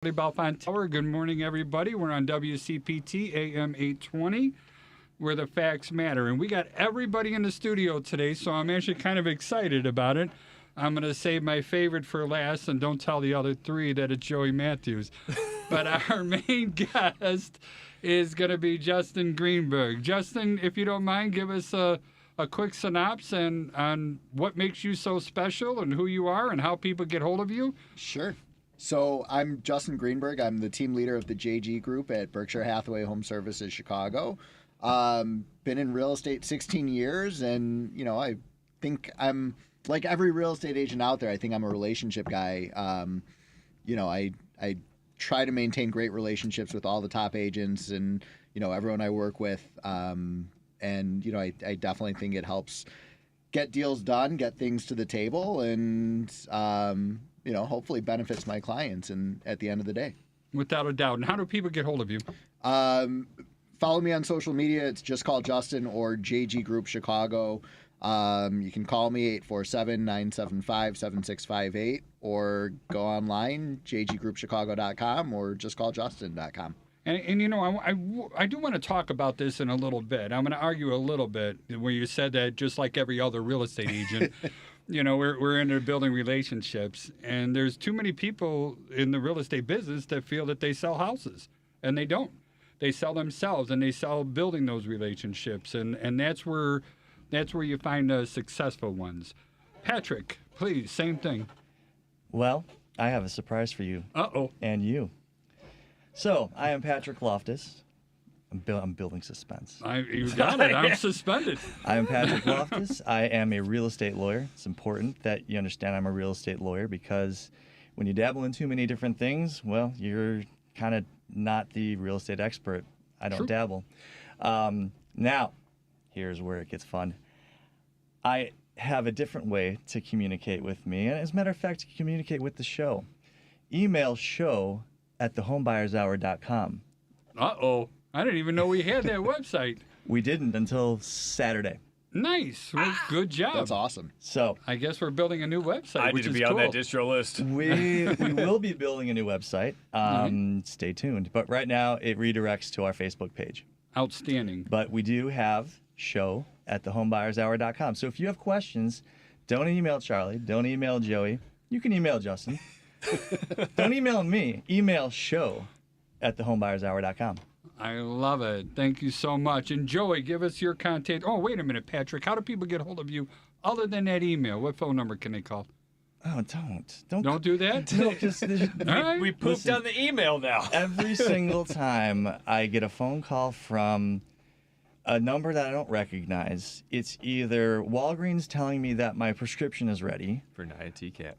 Balfont Tower. Good morning, everybody. We're on WCPT AM 820, where the facts matter. And we got everybody in the studio today, so I'm actually kind of excited about it. I'm going to save my favorite for last, and don't tell the other three that it's Joey Matthews. But our main guest is going to be Justin Greenberg. Justin, if you don't mind, give us a quick synopsis on what makes you so special and who you are and how people get hold of you. Sure. So I'm Justin Greenberg. I'm the team leader of the JG group at Berkshire Hathaway HomeServices Chicago. Been in real estate 16 years, and I think I'm like every real estate agent out there. I think I'm a relationship guy. I try to maintain great relationships with all the top agents and everyone I work with. I definitely think it helps get deals done, get things to the table, and hopefully benefits my clients and at the end of the day. Without a doubt. And how do people get hold of you? Follow me on social media. It's just called Justin or JG Group Chicago. You can call me 847-975-7658 or go online, jggroupchicago.com, or just call justin.com. And I do want to talk about this in a little bit. I'm going to argue a little bit where you said that just like every other real estate agent, we're into building relationships. And there's too many people in the real estate business that feel that they sell houses, and they don't. They sell themselves, and they sell building those relationships. And that's where you find the successful ones. Patrick, please, same thing. Well, I have a surprise for you. Uh-oh. And you. So, I am Patrick Loftus. I'm building suspense. You got it. I'm suspended. I am Patrick Loftus. I am a real estate lawyer. It's important that you understand I'm a real estate lawyer because when you dabble in too many different things, well, you're kind of not the real estate expert. I don't dabble. Now, here's where it gets fun. I have a different way to communicate with me, and as a matter of fact, to communicate with the show. Email show@thehomebuyershour.com. Uh-oh. I didn't even know we had that website. We didn't until Saturday. Nice. Well, good job. That's awesome. So I guess we're building a new website, I which need to is be cool. on that distro list. we will be building a new website. Stay tuned. But right now, it redirects to our Facebook page. Outstanding. But we do have show@thehomebuyershour.com. So if you have questions, don't email Charlie. Don't email Joey. You can email Justin. Don't email me. Email show@thehomebuyershour.com. I love it. Thank you so much. And Joey, give us your contact. Oh, wait a minute, Patrick. How do people get hold of you other than that email? What phone number can they call? Oh, don't do that? No, just All right. We pooped on the email now. Every single time I get a phone call from a number that I don't recognize, it's either Walgreens telling me that my prescription is ready. For Nia T-Cat.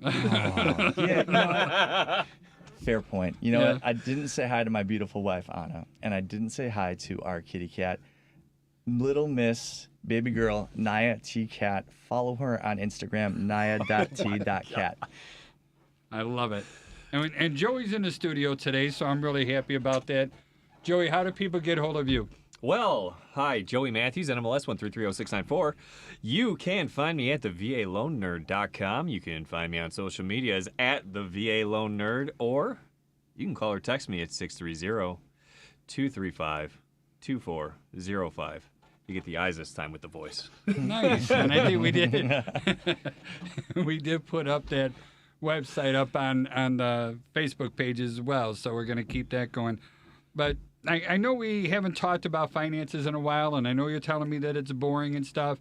Yeah, fair point. You know Yeah. what? I didn't say hi to my beautiful wife, Anna, and I didn't say hi to our kitty cat, little miss, baby girl, Nia T-Cat. Follow her on Instagram, nia.t.cat. I love it. And Joey's in the studio today, so I'm really happy about that. Joey, how do people get hold of you? Well, hi, Joey Matthews, NMLS 1330694. You can find me at thevaloannerd.com. You can find me on social media as @thevaloannerd, or you can call or text me at 630-235-2405. You get the eyes this time with the voice. Nice. And I think we did. We did put up that website up on the Facebook page as well, so we're going to keep that going. But I know we haven't talked about finances in a while, and I know you're telling me that it's boring and stuff,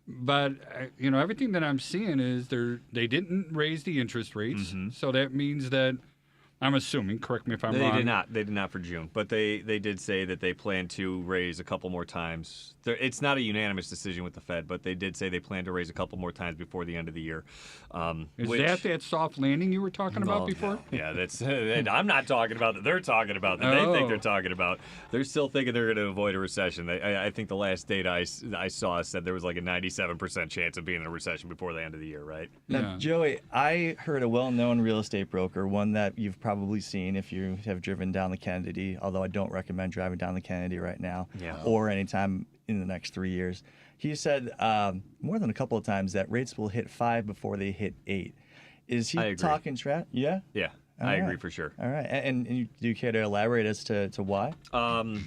but everything that I'm seeing is they didn't raise the interest rates, so that means that I'm assuming, correct me if I'm wrong. They did not for June, but they did say that they plan to raise a couple more times. It's not a unanimous decision with the Fed, but they did say they plan to raise a couple more times before the end of the year. Is that soft landing you were talking about before? No. Yeah, that's. I'm not talking about that. They're talking about that. They think they're talking about. They're still thinking they're going to avoid a recession. I think the last data I saw said there was like a 97% chance of being in a recession before the end of the year, right? Now, Joey, I heard a well-known real estate broker, one that you've probably seen if you have driven down the Kennedy, although I don't recommend driving down the Kennedy right now or anytime in the next 3 years. He said more than a couple of times that rates will hit 5 before they hit 8. Is he talking strat? Yeah? Yeah. I agree for sure. All right. And do you care to elaborate as to why? I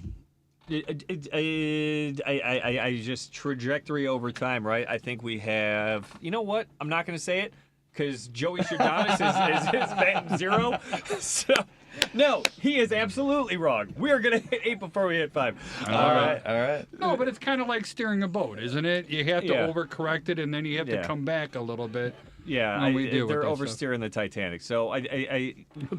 just trajectory over time, right? I think we have. You know what? I'm not going to say it because Joey Shadanis is batting 0. So no, he is absolutely wrong. We are going to hit 8 before we hit 5. All right. No, but it's kind of like steering a boat, isn't it? You have to overcorrect it, and then you have to come back a little bit. Yeah, when we deal with they're that oversteering the Titanic. So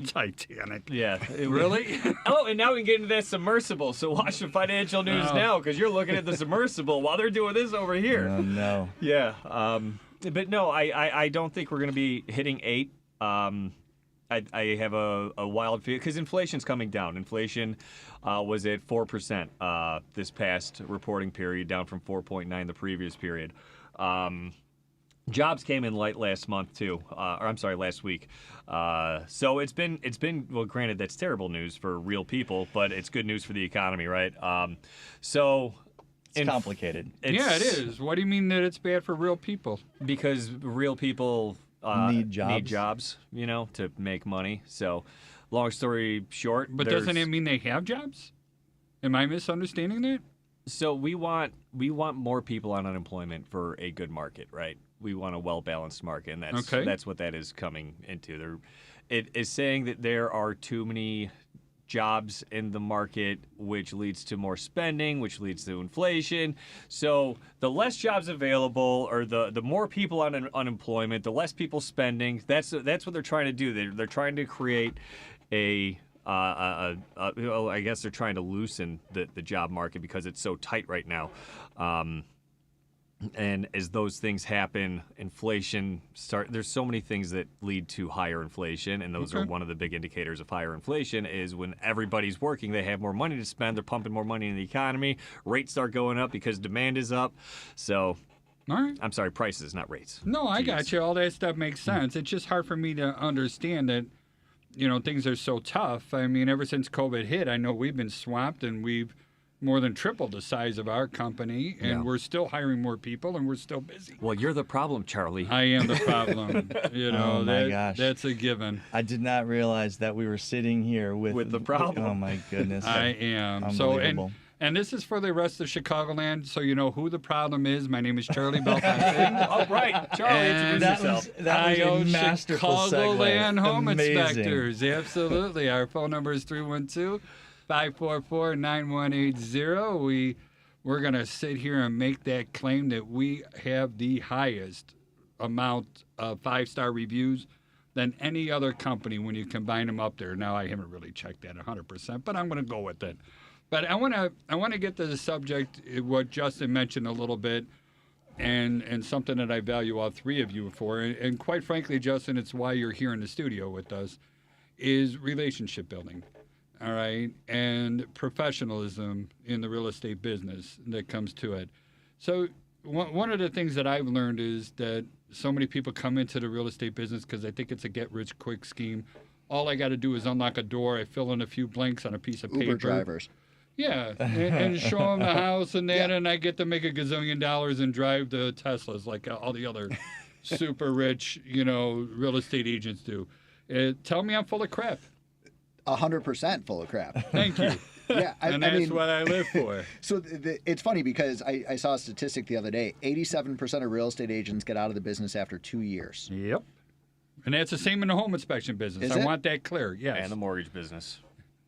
Titanic. Yeah. Really? Oh, and now we can get into that submersible. So watch the financial news now because you're looking at the submersible while they're doing this over here. Oh, no. Yeah. But no, I don't think we're going to be hitting 8. I have a wild fear because inflation's coming down. Inflation was at 4% this past reporting period, down from 4.9 the previous period. Jobs came in light last month too, last week. So it's been well. Granted, that's terrible news for real people, but it's good news for the economy, right? It's complicated. Yeah, it is. What do you mean that it's bad for real people? Because real people need jobs, to make money. So, long story short, But doesn't it mean they have jobs? Am I misunderstanding that? So we want more people on unemployment for a good market, right? We want a well-balanced market, and that's what that is coming into. It is saying that there are too many jobs in the market, which leads to more spending, which leads to inflation. So the less jobs available, or the more people on unemployment, the less people spending. That's what they're trying to do. They're trying to create I guess they're trying to loosen the job market because it's so tight right now. And as those things happen, inflation there's so many things that lead to higher inflation, and those are one of the big indicators of higher inflation is when everybody's working, they have more money to spend, they're pumping more money in the economy, rates start going up because demand is up. So all right. I'm sorry, prices, not rates. No, I got you. All that stuff makes sense. It's just hard for me to understand that, things are so tough. I mean, ever since COVID hit, I know we've been swamped and we've more than tripled the size of our company, and we're still hiring more people, and we're still busy. Well, you're the problem, Charlie. I am the problem. Oh my gosh. That's a given. I did not realize that we were sitting here with the problem. Oh my goodness. I am. Unbelievable. And this is for the rest of Chicagoland, so you know who the problem is. My name is Charlie Belfonte. All right, Charlie, introduce yourself. That was a masterful Chicagoland segue. Home Amazing. Inspectors. Absolutely. Our phone number is 312-544-9180. We're going to sit here and make that claim that we have the highest amount of 5-star reviews than any other company when you combine them up there. Now, I haven't really checked that 100%, but I'm going to go with it. But I want to get to the subject, what Justin mentioned a little bit, and something that I value all three of you for. And quite frankly, Justin, it's why you're here in the studio with us, is relationship building. All right, and professionalism in the real estate business that comes to it. So one of the things that I've learned is that so many people come into the real estate business because they think it's a get-rich-quick scheme. All I got to do is unlock a door, I fill in a few blanks on a piece of paper. Uber drivers. Yeah, and show them the house and that, and I get to make $1 gazillion and drive the Teslas like all the other super rich, real estate agents do. Tell me I'm full of crap. 100% full of crap. Thank you. Yeah, and that's what I live for. So it's funny because I saw a statistic the other day. 87% of real estate agents get out of the business after 2 years. Yep. And that's the same in the home inspection business. I want that clear. Yes. And the mortgage business.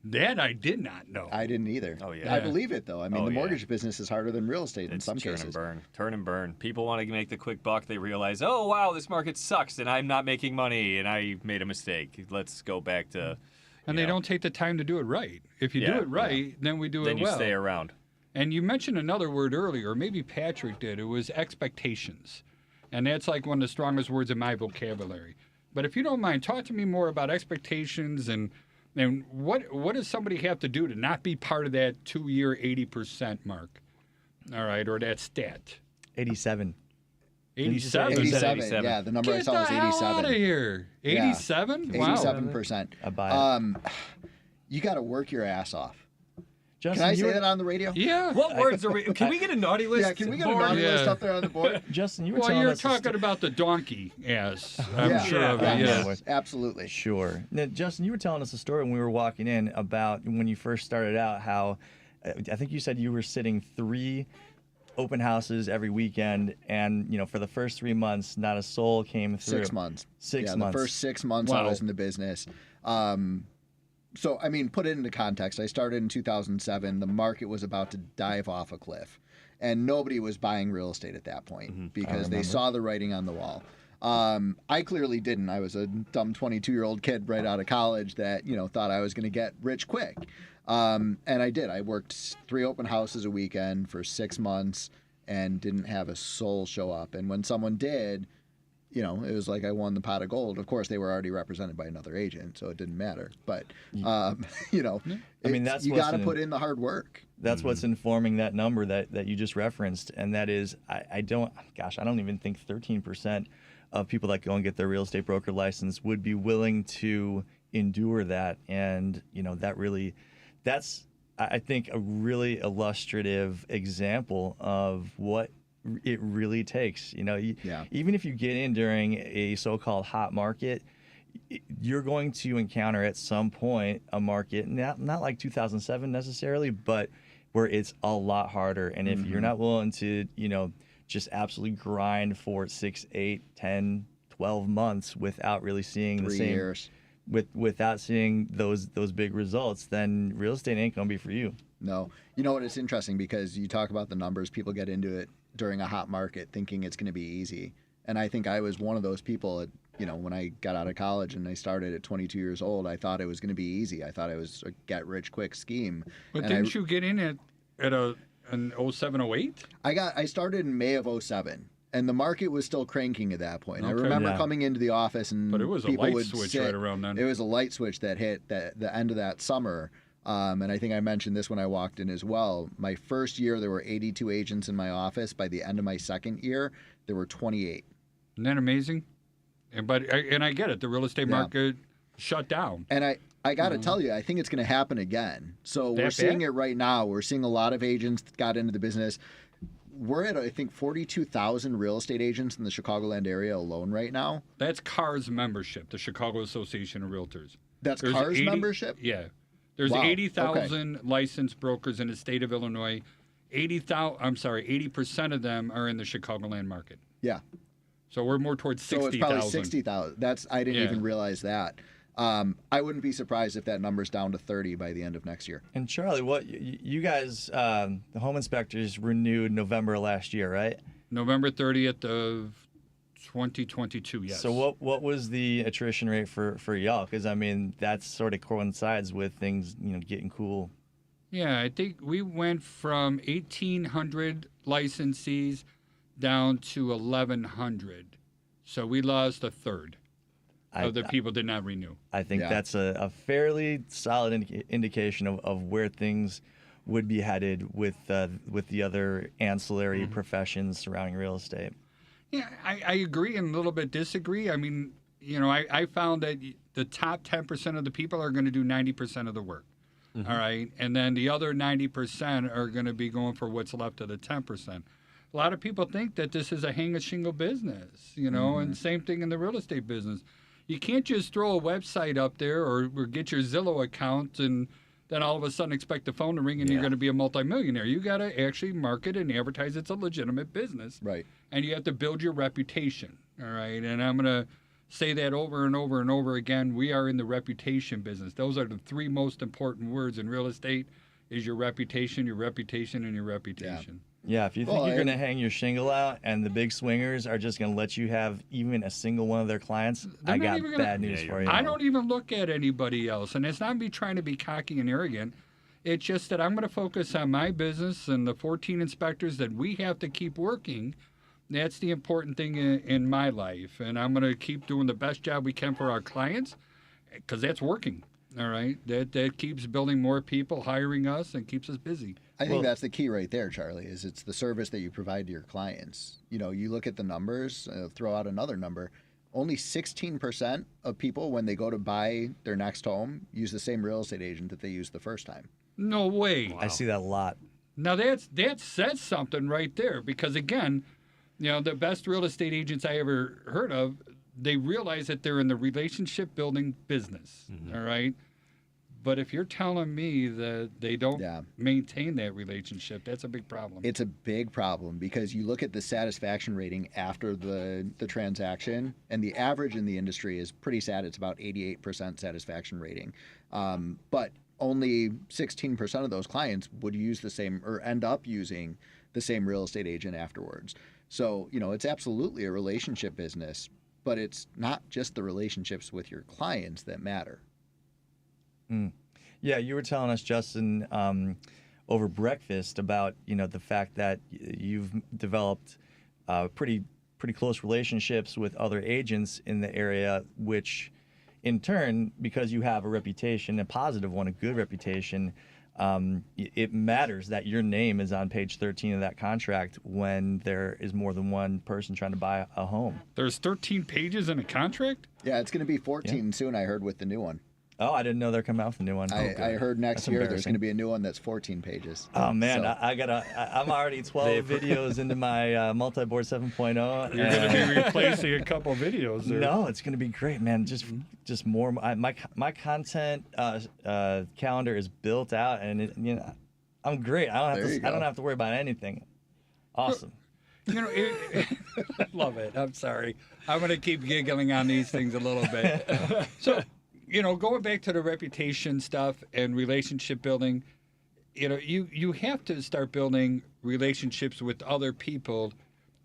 That I did not know. I didn't either. Oh, yeah. I believe it, though. I mean, the mortgage business is harder than real estate in some turn cases. Turn and burn. People want to make the quick buck. They realize, oh, wow, this market sucks, and I'm not making money, and I made a mistake. Let's go back to... And they don't take the time to do it right. If you do it right, then we do it well. Then you stay around. And you mentioned another word earlier, maybe Patrick did. It was expectations. And that's like one of the strongest words in my vocabulary. But if you don't mind, talk to me more about expectations and what does somebody have to do to not be part of that 2-year 80% mark? All right, or that stat. 87. 87? 87. Yeah, the number I saw was 87. Get the hell out of here. 87? Yeah, Wow. 87%. I buy it. You got to work your ass off. Justin, Can I you say were, that on the radio? Yeah. What words are we? Can we get a naughty list? Yeah, can we get a board? naughty list Yeah. up there on the board? Justin, you were Well, telling you're us. talking about the donkey ass. I'm Yeah. sure of Yeah. it. Yeah. Yes. Absolutely. Sure. Now, Justin, you were telling us a story when we were walking in about when you first started out, how I think you said you were sitting 3 open houses every weekend, and for the first 3 months, not a soul came through. 6 months. 6 yeah, months. The first 6 months I Wow. was in the business. So, I mean, put it into context. I started in 2007. The market was about to dive off a cliff, and nobody was buying real estate at that point because they saw the writing on the wall. I clearly didn't. I was a dumb 22-year-old kid right out of college that, thought I was going to get rich quick. And I did. I worked 3 open houses a weekend for 6 months and didn't have a soul show up. And when someone did, it was like I won the pot of gold. Of course, they were already represented by another agent, so it didn't matter. But, I mean, that's you what's got to in- put in the hard work. That's what's informing that number that you just referenced, and that is, I don't even think 13% of people that go and get their real estate broker license would be willing to endure that. And that's I think a really illustrative example of what it really takes. Even if you get in during a so-called hot market, you're going to encounter at some point a market, not like 2007 necessarily, but where it's a lot harder. And if you're not willing to, just absolutely grind for 6, 8, 10, 12 months without really seeing 3 the same years. without seeing those big results, then real estate ain't gonna be for you. No. You know what? It's interesting because you talk about the numbers. People get into it during a hot market thinking it's going to be easy. And I think I was one of those people, when I got out of college and I started at 22 years old, I thought it was going to be easy. I thought it was a get rich quick scheme. But And didn't you get in at an 07, 08? I started in May of 07. And the market was still cranking at that point. I Okay. remember Yeah. coming into the office and But it was a people light would switch sit. right around then. It was a light switch that hit the end of that summer. And I think I mentioned this when I walked in as well. My first year, there were 82 agents in my office. By the end of my second year, there were 28. Isn't that amazing? And I get it. The real estate Yeah. market shut down. And I got to tell you, I think it's going to happen again. So we're That seeing bad? it right now. We're seeing a lot of agents that got into the business. We're at, I think, 42,000 real estate agents in the Chicagoland area alone right now. That's CARS membership, the Chicago Association of Realtors. That's There's CARS 80 membership? Yeah. There's Wow, 80,000 licensed brokers in the state of Illinois. 80% of them are in the Chicagoland market. Yeah. So we're more towards So it's probably 60,000. 60,000. I didn't Yeah. even realize that. I wouldn't be surprised if that number's down to 30 by the end of next year. And Charlie, what you guys, the home inspectors renewed November last year, right? November 30th of 2022, yes. So what was the attrition rate for y'all? Because I mean that sort of coincides with things getting cool. Yeah, I think we went from 1,800 licensees down to 1,100. So we lost a third of the people did not renew. I think Yeah. that's a fairly solid indication of where things would be headed with the other ancillary professions surrounding real estate. Yeah, I agree and a little bit disagree. I mean, I found that the top 10% of the people are going to do 90% of the work. All right. And then the other 90% are going to be going for what's left of the 10%. A lot of people think that this is a hang a shingle business, and same thing in the real estate business. You can't just throw a website up there or get your Zillow account and then all of a sudden expect the phone to ring and you're going to be a multimillionaire. You got to actually market and advertise it's a legitimate business. Right. And you have to build your reputation. All right. And I'm going to say that over and over and over again. We are in the reputation business. Those are the 3 most important words in real estate is your reputation, your reputation, and your reputation. Yeah, if you think Well, you're going to hang your shingle out and the big swingers are just going to let you have even a single one of their clients, They're I not got even gonna- bad news Yeah, for you. I don't even look at anybody else. And it's not me trying to be cocky and arrogant. It's just that I'm going to focus on my business and the 14 inspectors that we have to keep working. That's the important thing in my life. And I'm going to keep doing the best job we can for our clients because that's working. All right. That keeps building more people, hiring us, and keeps us busy. I think Well- that's the key right there, Charlie, is it's the service that you provide to your clients. You look at the numbers, throw out another number. only 16% of people, when they go to buy their next home, use the same real estate agent that they used the first time. No way. I see that a lot. Now that says something right there, because again, the best real estate agents I ever heard of, they realize that they're in the relationship building business. All right. But if you're telling me that they don't maintain that relationship, that's a big problem. It's a big problem because you look at the satisfaction rating after the transaction, and the average in the industry is pretty sad. It's about 88% satisfaction rating. But only 16% of those clients would use the same or end up using the same real estate agent afterwards. So, it's absolutely a relationship business, but it's not just the relationships with your clients that matter. Yeah, you were telling us, Justin, over breakfast about the fact that you've developed pretty close relationships with other agents in the area, which in turn, because you have a reputation, a positive one, a good reputation, it matters that your name is on page 13 of that contract when there is more than one person trying to buy a home. There's 13 pages in a contract? Yeah, it's going to be 14 soon, I heard, with the new one. Oh, I didn't know they're coming out with a new one. I heard next year there's going to be a new one that's 14 pages. Oh man, So- I'm already 12 videos into my multi-board 7.0. You're going to be replacing a couple videos there. No, it's going to be great, man. Just more. My content calendar is built out, and I'm great. I don't have to worry about anything. Awesome. I love it. I'm sorry. I'm going to keep giggling on these things a little bit. So, going back to the reputation stuff and relationship building, you have to start building relationships with other people,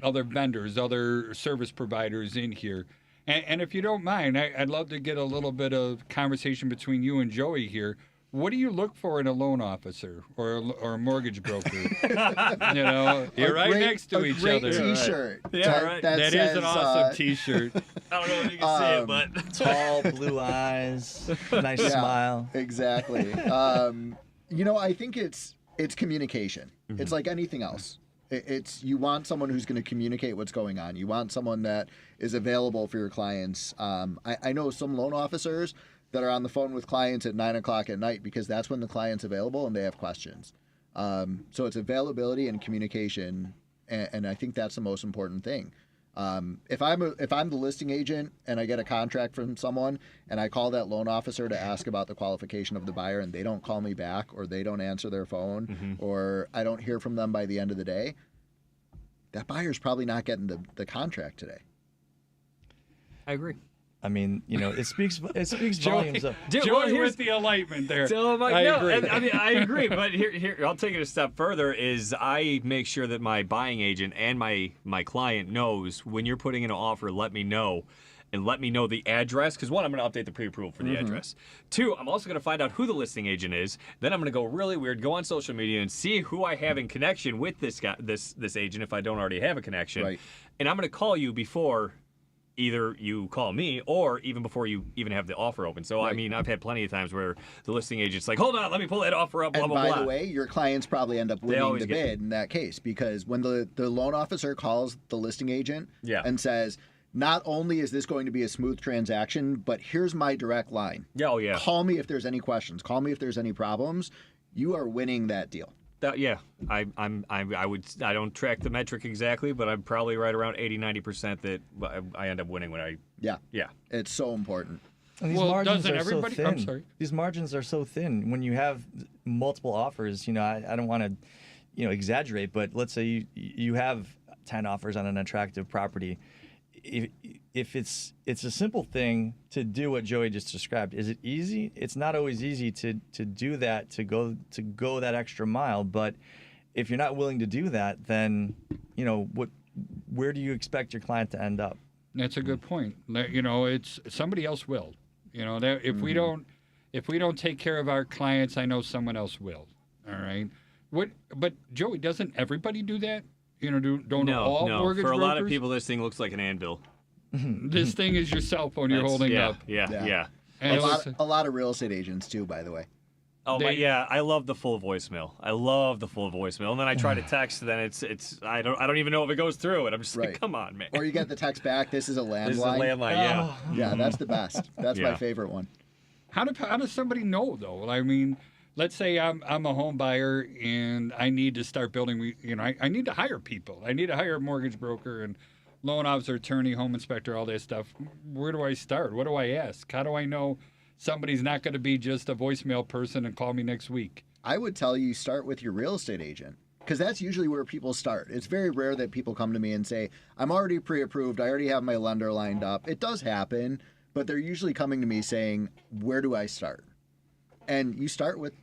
other vendors, other service providers in here. And if you don't mind, I'd love to get a little bit of conversation between you and Joey here. What do you look for in a loan officer or a mortgage broker? You're right next to each great other. T-shirt. Yeah, right. That is says, an awesome T-shirt. I don't know if you can see it, but Tall blue eyes, nice smile. Exactly. I think it's communication. It's like anything else. It's you want someone who's going to communicate what's going on. You want someone that is available for your clients. I know some loan officers that are on the phone with clients at 9 o'clock at night because that's when the client's available and they have questions. So it's availability and communication, and I think that's the most important thing. If I'm the listing agent and I get a contract from someone and I call that loan officer to ask about the qualification of the buyer and they don't call me back or they don't answer their phone or I don't hear from them by the end of the day, that buyer's probably not getting the contract today. I agree. I mean, it speaks volumes of. Joey with the enlightenment there. So I agree. I agree, but here I'll take it a step further. Is I make sure that my buying agent and my client knows when you're putting in an offer. Let me know, and let me know the address. Because one, I'm going to update the pre-approval for the address. Two, I'm also going to find out who the listing agent is. Then I'm going to go really weird, go on social media and see who I have in connection with this guy, this agent, if I don't already have a connection. Right. And I'm going to call you before either you call me or even before you even have the offer open. So, I mean, I've had plenty of times where the listing agent's like, hold on, let me pull that offer up, blah, And blah, by blah. the way, your clients probably end up winning always the get- bid in that case because when the loan officer calls the listing agent and says, not only is this going to be a smooth transaction, but here's my direct line. Yeah, oh, yeah. Call me if there's any questions. Call me if there's any problems. You are winning that deal. I don't track the metric exactly, but I'm probably right around 80-90% that I end up winning when I. Yeah. Yeah. It's so important. And these Well, margins doesn't are everybody- so thin. I'm sorry. These margins are so thin. When you have multiple offers, I don't want to, exaggerate, but let's say you have 10 offers on an attractive property. If it's a simple thing to do what Joey just described, is it easy? It's not always easy to do that, to go that extra mile. But if you're not willing to do that, then where do you expect your client to end up? That's a good point. It's somebody else will. That if we don't take care of our clients, I know someone else will. All right. But Joey, doesn't everybody do that? Don't all No. mortgage For a lot of brokers? people, this thing looks like an anvil. This thing is your cell phone you're holding up. Yeah. A lot of real estate agents too, by the way. Oh yeah, I love the full voicemail. I love the full voicemail, and then I try to text, then it's I don't even know if it goes through, and I'm just Right. like, come on, man. Or you get the text back, this is a landline. This is a landline, yeah. Yeah, that's the best. That's my Yeah. favorite one. How does somebody know though? I mean, let's say I'm a home buyer and I need to start building. I need to hire people. I need to hire a mortgage broker and loan officer, attorney, home inspector, all that stuff. Where do I start? What do I ask? How do I know somebody's not going to be just a voicemail person and call me next week? I would tell you start with your real estate agent because that's usually where people start. It's very rare that people come to me and say, I'm already pre-approved. I already have my lender lined up. It does happen, but they're usually coming to me saying, where do I start? And you start with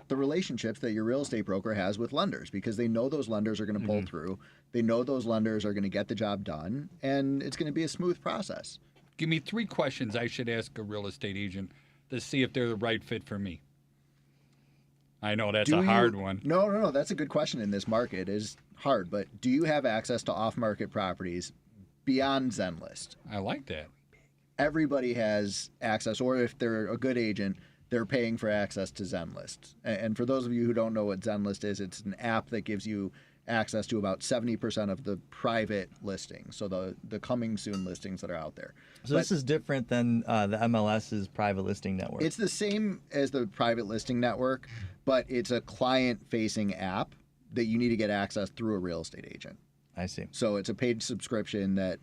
the relationships that your real estate broker has with lenders because they know those lenders are going to pull through. They know those lenders are going to get the job done, and it's going to be a smooth process. Give me 3 questions I should ask a real estate agent to see if they're the right fit for me. I know that's a hard one. No. That's a good question in this market. It is hard, but do you have access to off-market properties beyond Zenlist? I like that. Everybody has access, or if they're a good agent, they're paying for access to Zenlist. And for those of you who don't know what Zenlist is, it's an app that gives you access to about 70% of the private listings, so the coming soon listings that are out there. So this is different than the MLS's private listing network. It's the same as the private listing network, but it's a client-facing app that you need to get access through a real estate agent. I see. So it's a paid subscription that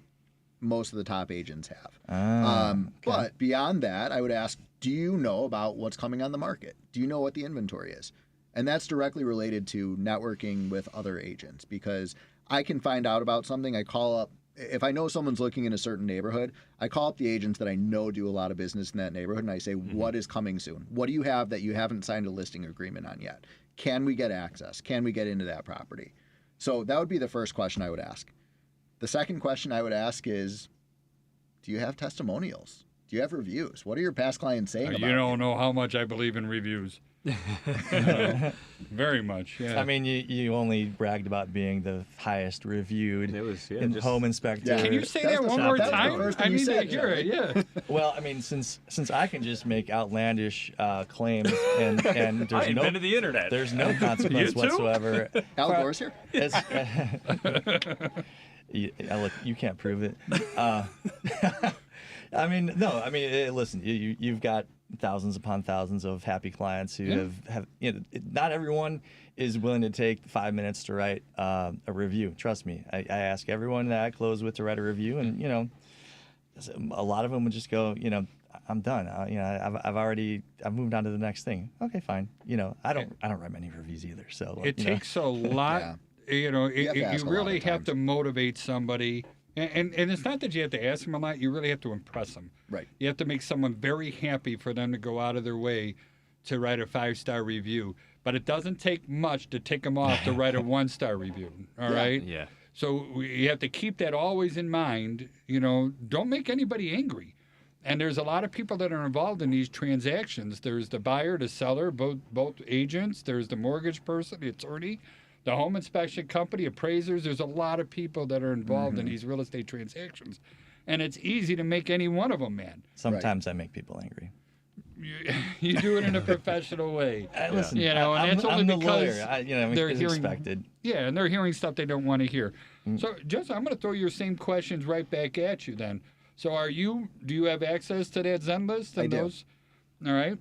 most of the top agents have. Okay. But beyond that, I would ask, do you know about what's coming on the market? Do you know what the inventory is? And that's directly related to networking with other agents because I can find out about something. I call up, if I know someone's looking in a certain neighborhood, I call up the agents that I know do a lot of business in that neighborhood and I say, what is coming soon? What do you have that you haven't signed a listing agreement on yet? Can we get access? Can we get into that property? So that would be the first question I would ask. The second question I would ask is, do you have testimonials? Do you have reviews? What are your past clients saying about You don't know how much I believe in reviews. Very much, yeah. I mean, you only bragged about being the highest reviewed It was, home inspector. Yeah. Can you say That's that the one top- more that's the time? first thing I you need said, to hear it, yeah. Well, I mean, since I can just make outlandish claims and I there's invented the internet. there's no consequence You too? whatsoever. Al Gore's here? Look, you can't prove it. I mean, no. I mean, listen, you've got thousands upon thousands of happy clients who have not everyone is willing to take 5 minutes to write a review. Trust me. I ask everyone that I close with to write a review, and a lot of them would just go, I'm done. I've moved on to the next thing. Okay, fine. I don't write many reviews either. So It takes a lot. Yeah. You have to ask a lot really of have times. to motivate somebody. And it's not that you have to ask them a lot. You really have to impress them. Right. You have to make someone very happy for them to go out of their way to write a 5-star review. But it doesn't take much to tick them off to write a 1-star review. All right. Yeah. So you have to keep that always in mind. Don't make anybody angry. And there's a lot of people that are involved in these transactions. There's the buyer, the seller, both agents. There's the mortgage person, the attorney, the home inspection company, appraisers. There's a lot of people that are involved in these real estate transactions. And it's easy to make any one of them mad. Sometimes I make people angry. You do it in a professional way. Listen, And that's only I'm the because lawyer. they're it's hearing, expected. Yeah, and they're hearing stuff they don't want to hear. So, Justin, I'm going to throw your same questions right back at you then. So, do you have access to that Zen list? And I do. those? All right.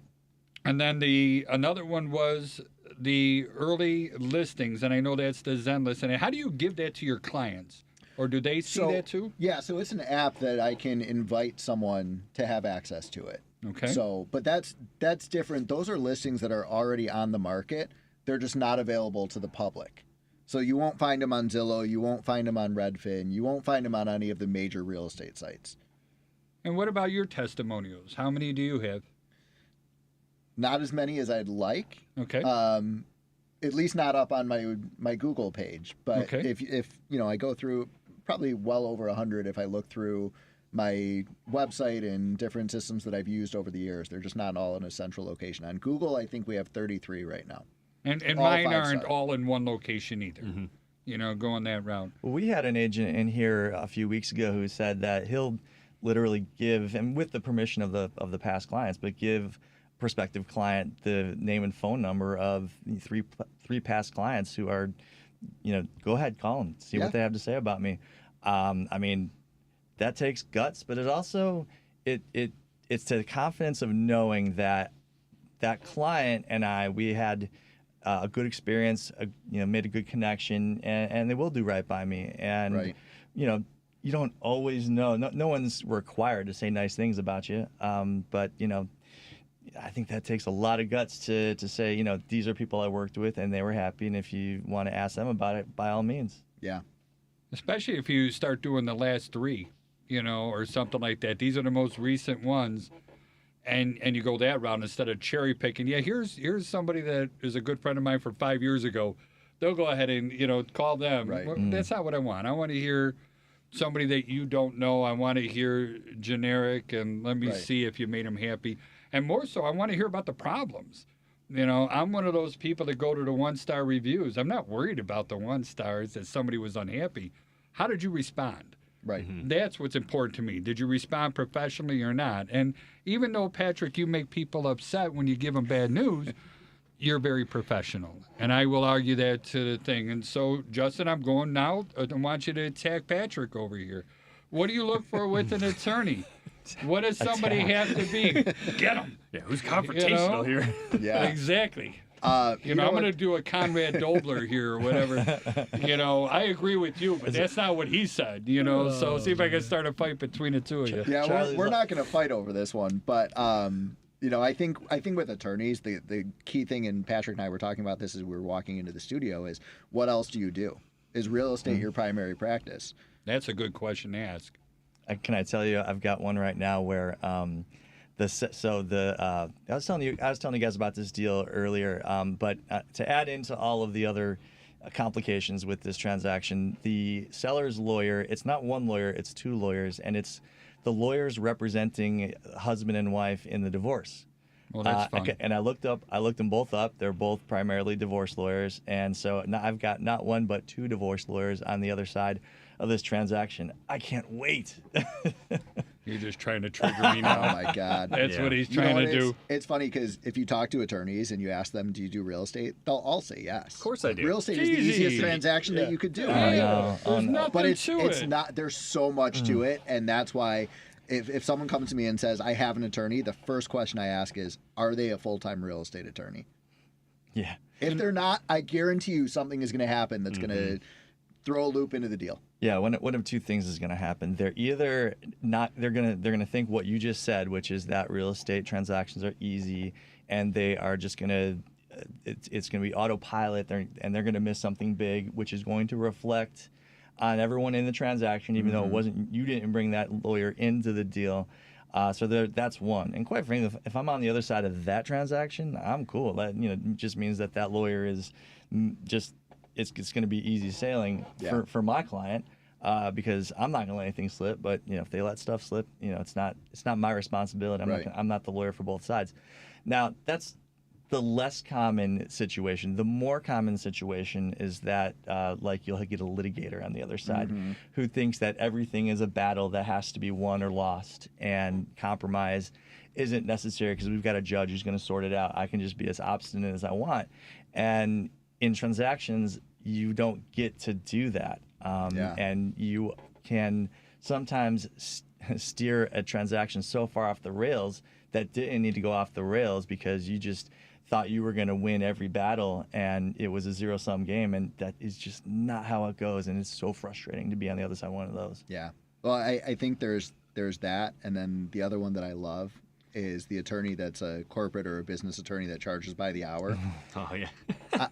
And then another one was the early listings, and I know that's the Zen list. And how do you give that to your clients? Or do they see that too? Yeah, so it's an app that I can invite someone to have access to it. Okay. So, but that's different. Those are listings that are already on the market. They're just not available to the public. So you won't find them on Zillow. You won't find them on Redfin. You won't find them on any of the major real estate sites. And what about your testimonials? How many do you have? Not as many as I'd like. Okay. At least not up on my Google page. But Okay. if I go through probably well over 100 if I look through my website and different systems that I've used over the years. They're just not all in a central location. On Google, I think we have 33 right now. And all mine 5 aren't star. all in one location either. Going that route. Well, we had an agent in here a few weeks ago who said that he'll literally give, and with the permission of the past clients, but give prospective client the name and phone number of three past clients who are, go ahead, call them, see what they have to say about me. I mean, that takes guts, but it also it's the confidence of knowing that client and we had a good experience, made a good connection, and they will do right by me. And you don't always know. No one's required to say nice things about you, but I think that takes a lot of guts to say, these are people I worked with and they were happy, and if you want to ask them about it, by all means. Yeah. Especially if you start doing the last three, or something like that. These are the most recent ones, and you go that route instead of cherry picking. Yeah, here's somebody that is a good friend of mine from 5 years ago. They'll go ahead and call them. Right. Well, that's not what I want. I want to hear somebody that you don't know. I want to hear generic, and let me see if you made them happy. And more so, I want to hear about the problems. I'm one of those people that go to the 1-star reviews. I'm not worried about the 1 stars that somebody was unhappy. How did you respond? Right. That's what's important to me. Did you respond professionally or not? And even though, Patrick, you make people upset when you give them bad news, you're very professional. And I will argue that to the thing. And so, Justin, I'm going now. I want you to attack Patrick over here. What do you look for with an attorney? What does somebody have to be? Get them. Yeah, who's confrontational here? Yeah. Exactly. I'm going to do a Conrad Dobler here or whatever. I agray with you, but that's not what he said, So see if I can start a fight between the two of you. Yeah, we're not going to fight over this one, but I think with attorneys, the key thing, and Patrick and I were talking about this as we were walking into the studio, is what else do you do? Is real estate your primary practice? That's a good question to ask. Can I tell you, I've got one right now where I was telling you guys about this deal earlier, but to add into all of the other complications with this transaction, the seller's lawyer, it's not one lawyer, it's 2 lawyers, and it's the lawyers representing husband and wife in the divorce. Well, that's fun. And I looked them both up. They're both primarily divorce lawyers, and so now I've got not 1 but 2 divorce lawyers on the other side of this transaction. I can't wait. You're just trying to trigger me now. Oh my God. That's what he's trying to do. It's funny because if you talk to attorneys and you ask them, do you do real estate? They'll all say yes. Of course I do. Real estate is the easiest transaction that you could do. There's nothing But to it's it. not. There's so much to it, and that's why if someone comes to me and says, I have an attorney, the first question I ask is, are they a full-time real estate attorney? Yeah. If they're not, I guarantee you something is going to happen that's going to throw a loop into the deal. Yeah, one of 2 things is going to happen. They're either not. They're gonna think what you just said, which is that real estate transactions are easy, and they are just gonna. It's going to be autopilot. And they're going to miss something big, which is going to reflect on everyone in the transaction, even though it wasn't. You didn't bring that lawyer into the deal. So that's one. And quite frankly, if I'm on the other side of that transaction, I'm cool. That just means that lawyer is just. It's going to be easy sailing for my client because I'm not going to let anything slip. But if they let stuff slip, it's not my responsibility. I'm not the lawyer for both sides. Now that's the less common situation. The more common situation is that like you'll get a litigator on the other side who thinks that everything is a battle that has to be won or lost, and compromise isn't necessary because we've got a judge who's going to sort it out. I can just be as obstinate as I want. And in transactions, you don't get to do that. And you can sometimes steer a transaction so far off the rails that didn't need to go off the rails because you just thought you were going to win every battle and it was a zero-sum game, and that is just not how it goes, and it's so frustrating to be on the other side of one of those. Yeah. Well, I think there's that, and then the other one that I love is the attorney that's a corporate or a business attorney that charges by the hour. Oh, yeah.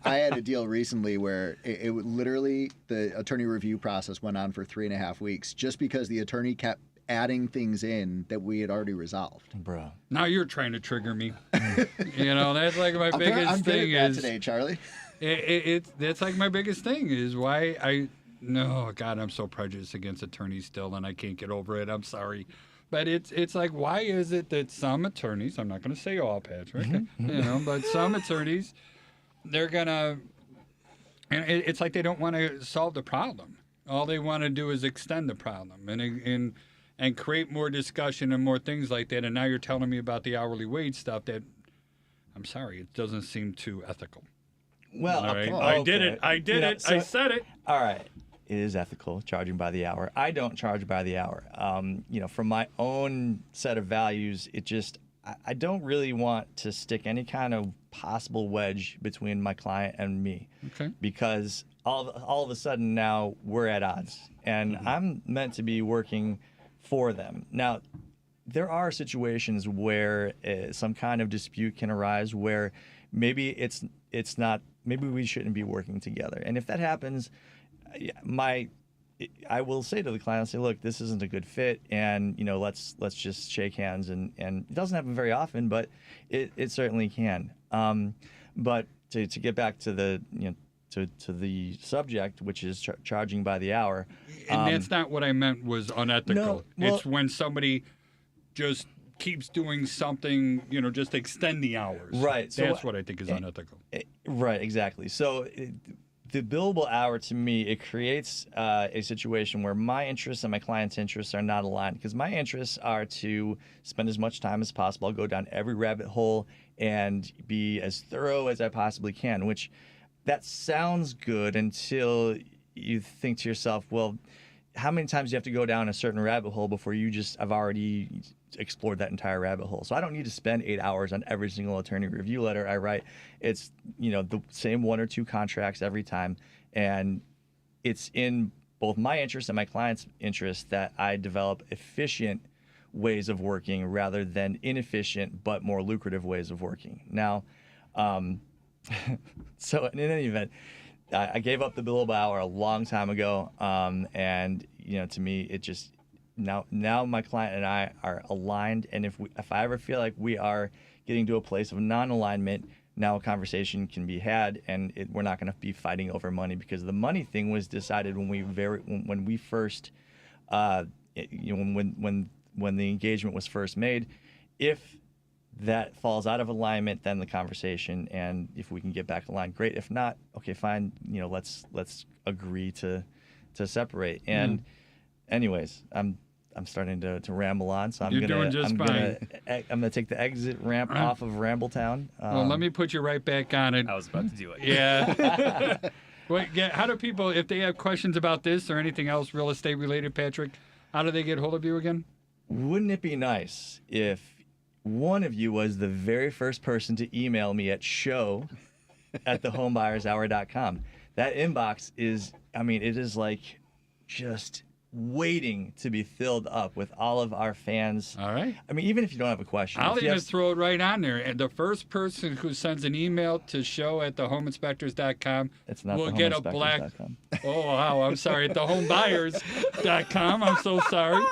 I had a deal recently where it literally, the attorney review process went on for 3.5 weeks just because the attorney kept adding things in that we had already resolved. Bro. Now you're trying to trigger me. That's like my biggest I'm thing good at that is today, Charlie. That's like my biggest thing is why no, God, I'm so prejudiced against attorneys still, and I can't get over it. I'm sorry. But it's like, why is it that some attorneys, I'm not going to say all, Patrick, but some attorneys, they're going to, and it's like they don't want to solve the problem. All they want to do is extend the problem and create more discussion and more things like that. And now you're telling me about the hourly wage stuff that I'm sorry, it doesn't seem too ethical. Well, All right, okay. I did it. I did it. I said it. All right. It is ethical, charging by the hour. I don't charge by the hour. From my own set of values, I don't really want to stick any kind of possible wedge between my client and me. Okay. Because all of a sudden now we're at odds, and I'm meant to be working for them. Now, there are situations where some kind of dispute can arise where maybe it's not. Maybe we shouldn't be working together. And if that happens, I will say to the client, I'll say, look, this isn't a good fit, and let's just shake hands. And it doesn't happen very often, but it certainly can. But to get back to the to the subject, which is charging by the hour, And that's not what I meant was unethical. No, well- It's when somebody just keeps doing something, just extend the hours. Right, so That's what I think is unethical. Right, exactly. So the billable hour, to me, it creates a situation where my interests and my client's interests are not aligned, because my interests are to spend as much time as possible. I'll go down every rabbit hole and be as thorough as I possibly can, which that sounds good until you think to yourself, well, how many times do you have to go down a certain rabbit hole before I've already explored that entire rabbit hole? So I don't need to spend 8 hours on every single attorney review letter I write. It's, the same 1 or 2 contracts every time. And it's in both my interest and my client's interest that I develop efficient ways of working rather than inefficient but more lucrative ways of working. Now, so in any event, I gave up the billable hour a long time ago. And, to me, it just, now my client and I are aligned. And if I ever feel like we are getting to a place of non-alignment, now a conversation can be had, and we're not going to be fighting over money, because the money thing was decided when we first, when the engagement was first made. If that falls out of alignment, then the conversation, and if we can get back aligned, great. If not, okay, fine. Let's agree to separate. And anyways, I'm starting to ramble on, so You're doing just fine. I'm gonna take the exit ramp off of Rambletown. Well, let me put you right back on it. I was about to do it. Yeah. How do people, if they have questions about this or anything else real estate related, Patrick, how do they get hold of you again? Wouldn't it be nice if one of you was the very first person to email me at show@thehomebuyer'shour.com? That inbox is, it is like just waiting to be filled up with all of our fans. All right. Even if you don't have a question. I'll if you even have- throw it right on there. And the first person who sends an email to show@thehomeinspectors.com It's not will get a black. thehomeinspectors.com. Oh, wow. I'm sorry. At thehomebuyers.com. I'm so sorry.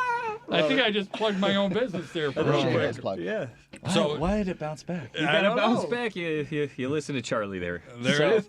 I think I just plugged my own business there for real Shameless quick. plug. Yeah. Why did it bounce back? You I gotta don't bounce know. back. You listen to Charlie there. There it is.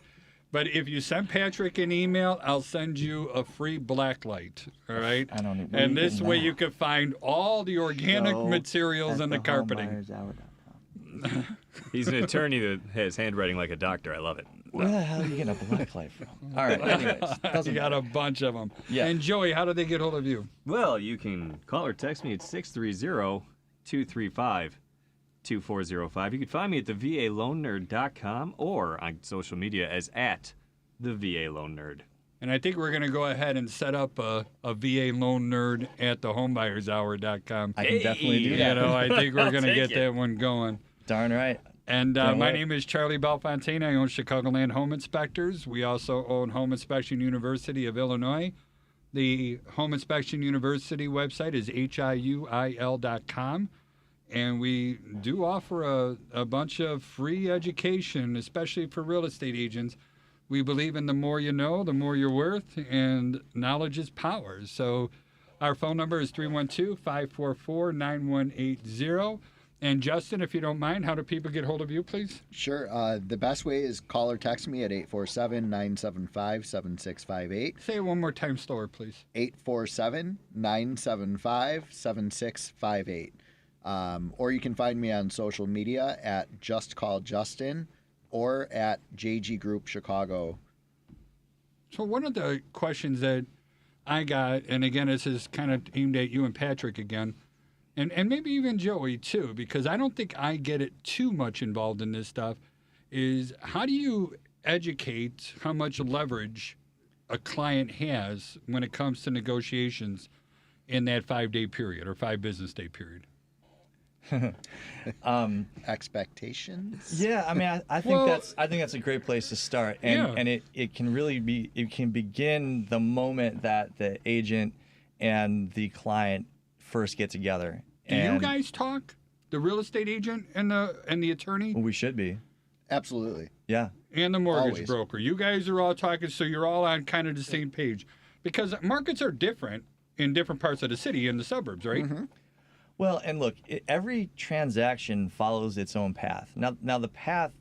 But if you send Patrick an email, I'll send you a free black light. All right? I don't even. And this way you can find all the organic Show materials in the carpeting. thehomebuyer'shour.com. He's an attorney that has handwriting like a doctor. I love it. Where the hell are you getting a black light from? All right, anyways. You got a bunch of them. Yeah. And Joey, how do they get hold of you? Well, you can call or text me at 630-235-2405. You can find me at thevalonenerd.com or on social media as @thevalonenerd. And I think we're going to go ahead and set up a VA loan nerd at thehomebuyer'shour.com. I can definitely do that. I think we're going to I'll get take it. that one going. Darn right. And Can't my wait. name is Charlie Belfontaine. I own Chicagoland Home Inspectors. We also own Home Inspection University of Illinois. The Home Inspection University website is HIUIL.com. And we do offer a bunch of free education, especially for real estate agents. We believe in the more you know, the more you're worth, and knowledge is power. So our phone number is 312-544-9180. And Justin, if you don't mind, how do people get hold of you, please? Sure. The best way is call or text me at 847-975-7658. Say it one more time slower, please. 847-975-7658. Or you can find me on social media at Just Call Justin or at JG Group Chicago. So one of the questions that I got, and again, this is kind of aimed at you and Patrick again, and maybe even Joey too, because I don't think I get it too much involved in this stuff, is how do you educate how much leverage a client has when it comes to negotiations in that 5-day period or 5 business day period? Expectations? Yeah, I mean, I think that's a great place to start, and it can really be, it can begin the moment that the agent and the client first get together. Do you guys talk, the real estate agent and the attorney? Well, we should be. Absolutely. Yeah. And the mortgage Always. broker. You guys are all talking, so you're all on kind of the same page. Because markets are different in different parts of the city and the suburbs, right? Mm-hmm. Well, and look, every transaction follows its own path. Now the path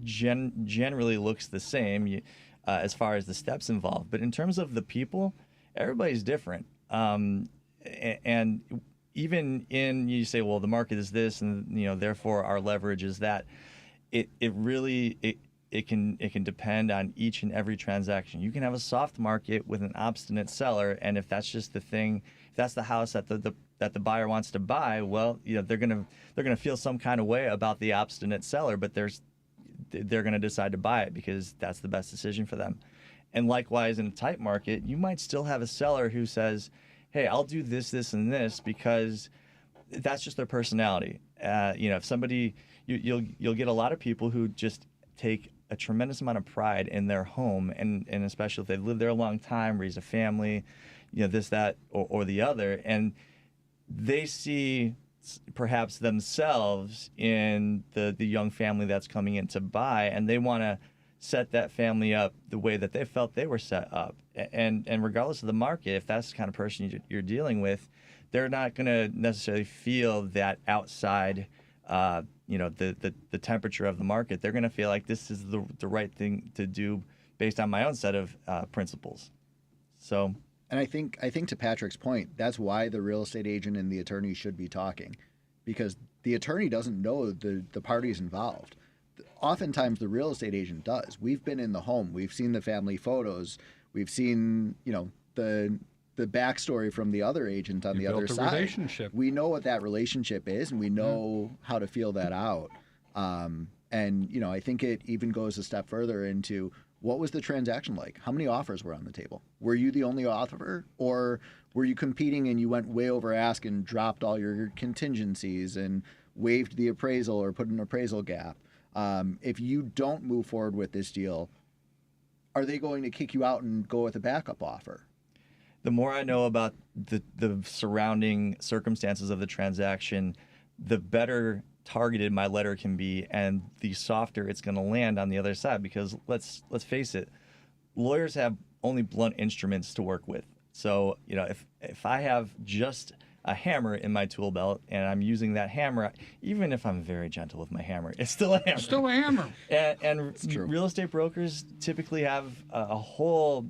generally looks the same as far as the steps involved, but in terms of the people, everybody's different. And even in, you say, well, the market is this, and therefore our leverage is that. It can depend on each and every transaction. You can have a soft market with an obstinate seller, and if that's just the thing, if that's the house that the buyer wants to buy, well, they're gonna feel some kind of way about the obstinate seller, but they're gonna decide to buy it because that's the best decision for them. And likewise, in a tight market, you might still have a seller who says, "Hey, I'll do this, this, and this," because that's just their personality. If somebody, you'll get a lot of people who just take a tremendous amount of pride in their home, and especially if they've lived there a long time, raised a family, this, that, or the other, and they see perhaps themselves in the young family that's coming in to buy, and they want to set that family up the way that they felt they were set up. And regardless of the market, if that's the kind of person you're dealing with, they're not going to necessarily feel that outside, the temperature of the market. They're going to feel like this is the right thing to do based on my own set of principles. So, and I think to Patrick's point, that's why the real estate agent and the attorney should be talking, because the attorney doesn't know the parties involved. Oftentimes, the real estate agent does. We've been in the home. We've seen the family photos. We've seen, the backstory from the other agent on the other side. Relationship. We know what that relationship is, and we know how to feel that out. I think it even goes a step further into what was the transaction like? How many offers were on the table? Were you the only offer, or were you competing and you went way over ask and dropped all your contingencies and waived the appraisal or put an appraisal gap? If you don't move forward with this deal, are they going to kick you out and go with a backup offer? The more I know about the surrounding circumstances of the transaction, the better targeted my letter can be, and the softer it's going to land on the other side. Because let's face it, lawyers have only blunt instruments to work with. So if I have just a hammer in my tool belt and I'm using that hammer, even if I'm very gentle with my hammer, it's still a hammer. Still a hammer. And real estate brokers typically have a whole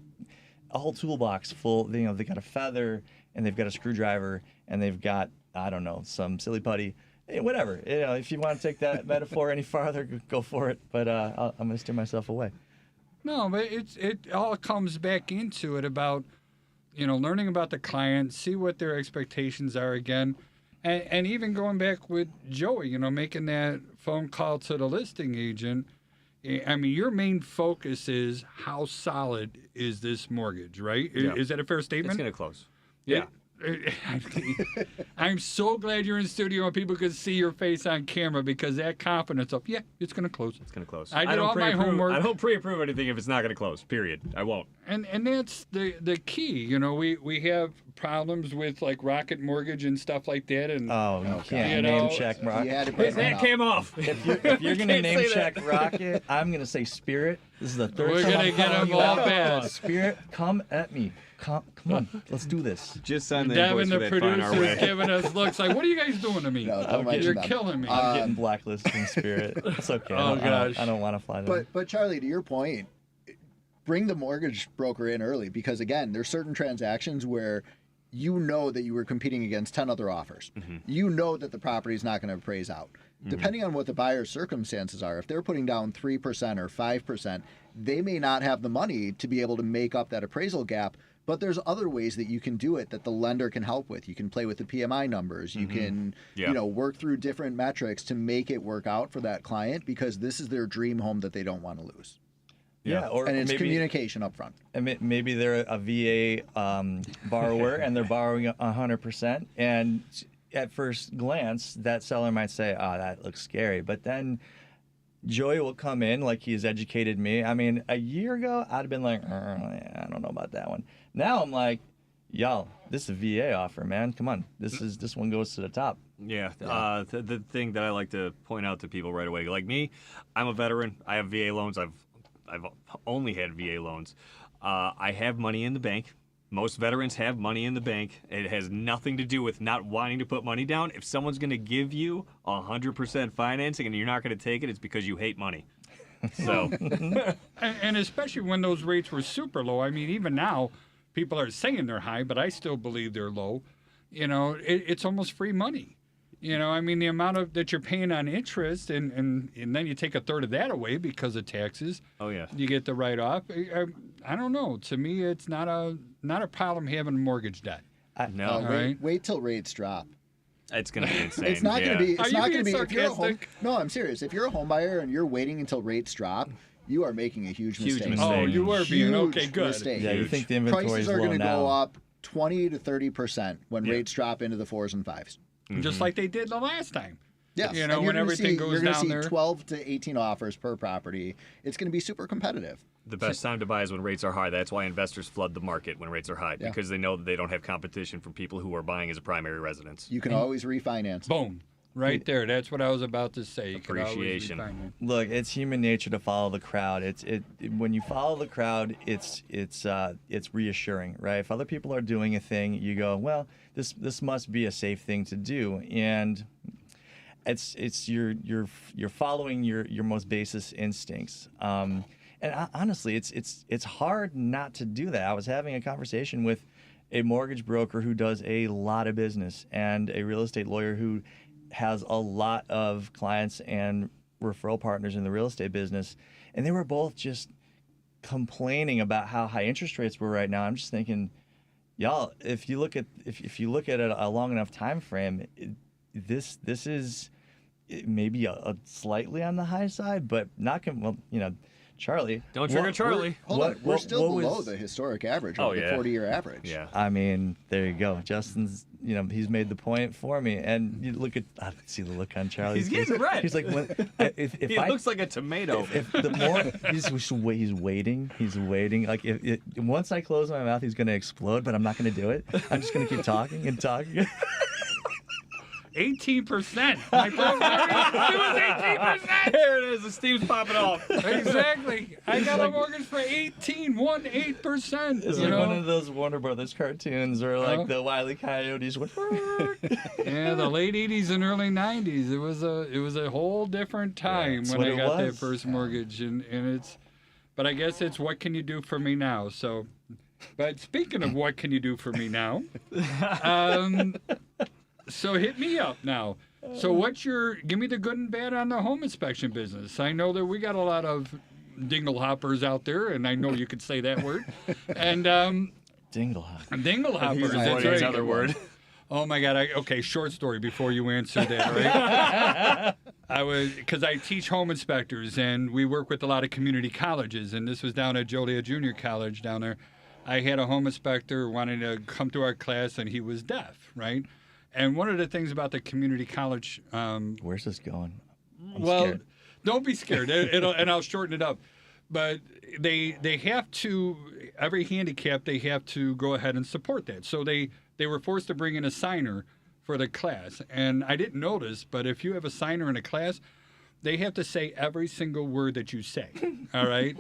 toolbox full. They got a feather, and they've got a screwdriver, and they've got, I don't know, some silly putty, whatever. If you want to take that metaphor any farther, go for it. But I'm going to steer myself away. No, but it all comes back into it about, learning about the client, see what their expectations are again, and even going back with Joey, making that phone call to the listing agent. I mean, your main focus is how solid is this mortgage, right? Yeah. Is that a fair statement? It's going to close. Yeah. I'm so glad you're in studio and people can see your face on camera, because that confidence of, it's going to close. It's going to close. I did all my homework. I don't pre-approve anything if it's not going to close, period. I won't. And that's the key. We have problems with like Rocket Mortgage and stuff like that. And you can't name check Rocket. You had to bring That came off. If you're going to name check Rocket, I'm going to say Spirit. This is the third We're time gonna I'm get calling them you all out. bad. Spirit, come at me. Come on, let's do this. Just sign the Devin, invoice the for that fine our producer, is way. giving us looks like, what are you guys doing to me? No, don't mention You're them. killing me. I'm getting blacklisted in Spirit. It's okay. Oh, gosh. I don't want to fly there. But Charlie, to your point, bring the mortgage broker in early, because again, there's certain transactions where you know that you were competing against 10 other offers. Mm-hmm. You know that the property is not going to appraise out. Depending on what the buyer's circumstances are, if they're putting down 3% or 5%, they may not have the money to be able to make up that appraisal gap But there's other ways that you can do it that the lender can help with. You can play with the PMI numbers. You can, work through different metrics to make it work out for that client because this is their dream home that they don't want to lose. Yeah, or and it's maybe, communication up front. And maybe they're a VA borrower and they're borrowing 100%. And at first glance, that seller might say, "Oh, that looks scary," but then Joey will come in like he's educated me. I mean, a year ago, I'd have been like, I don't know about that one. Now I'm like, y'all, this is a VA offer, man. Come on. This one goes to the top. Yeah. The thing that I like to point out to people right away, like me, I'm a veteran. I have VA loans. I've only had VA loans. I have money in the bank. Most veterans have money in the bank. It has nothing to do with not wanting to put money down. If someone's going to give you 100% financing and you're not going to take it, it's because you hate money. So, and especially when those rates were super low. I mean, even now, people are saying they're high, but I still believe they're low. It's almost free money. I mean, the amount that you're paying on interest, and then you take a third of that away because of taxes. Oh yeah, you get the write-off. I don't know. To me, it's not a problem having mortgage debt. No, wait till rates drop. It's going to be insane. It's not going to be. It's not going to be. If you're a home, sarcastic? no, I'm serious. If you're a home buyer and you're waiting until rates drop, you are making a huge mistake. Oh, you are being okay. Good. Mistake. Yeah, you think the inventory Prices is are low going to now. go up 20 to 30% when rates drop into the 4s and 5s. Just like they did the last time. Yes. When and everything goes you're down gonna see there. 12 to 18 offers per property. It's going to be super competitive. The best time to buy is when rates are high. That's why investors flood the market when rates are high, because they know that they don't have competition from people who are buying as a primary residence. You can always refinance. Boom. Right there. That's what I was about to say. You can always Appreciation. refinance. Look, it's human nature to follow the crowd. When you follow the crowd, it's reassuring, right? If other people are doing a thing, you go, well, this must be a safe thing to do, and you're following your most basis instincts. And honestly, it's hard not to do that. I was having a conversation with a mortgage broker who does a lot of business and a real estate lawyer who has a lot of clients and referral partners in the real estate business, and they were both just complaining about how high interest rates were right now. I'm just thinking, y'all, if you look at it a long enough time frame, this is maybe a slightly on the high side, but not Charlie. Don't trigger Charlie. Hold on. We're still below was the historic average, Oh, or the yeah. 40-year average. Yeah. I mean, there you go. Justin's, he's made the point for me. And you look at, I see the look on Charlie's He's face. getting red. He's like, if He looks like a tomato. if the more he's waiting. Like if once I close my mouth, he's gonna explode. But I'm not gonna do it. I'm just gonna keep talking and talking. 18%. My friend Mary, it was 18%. There it is. The steam's popping off. Exactly. I got a mortgage for 18%. It's like one of those Warner Brothers cartoons or like the Wile E. Coyotes went. Yeah, the late 80s and early 90s. It was a whole different time that's when what I it got that was. first mortgage, and it's. But I guess it's what can you do for me now? So, but speaking of what can you do for me now, so hit me up now. So give me the good and bad on the home inspection business. I know that we got a lot of dingle hoppers out there, and I know you could say that word. And Dingle hop. dingle hoppers. He's That's right. right. Another word. Oh my God! Okay, short story before you answer that, right? Because I teach home inspectors, and we work with a lot of community colleges, and this was down at Joliet Junior College down there. I had a home inspector wanting to come to our class, and he was deaf, right? And one of the things about the community college, Where's this going? I'm well, scared. don't be scared, and I'll shorten it up. But they have to, every handicap, they have to go ahead and support that. So they were forced to bring in a signer for the class. And I didn't notice, but if you have a signer in a class, they have to say every single word that you say. All right?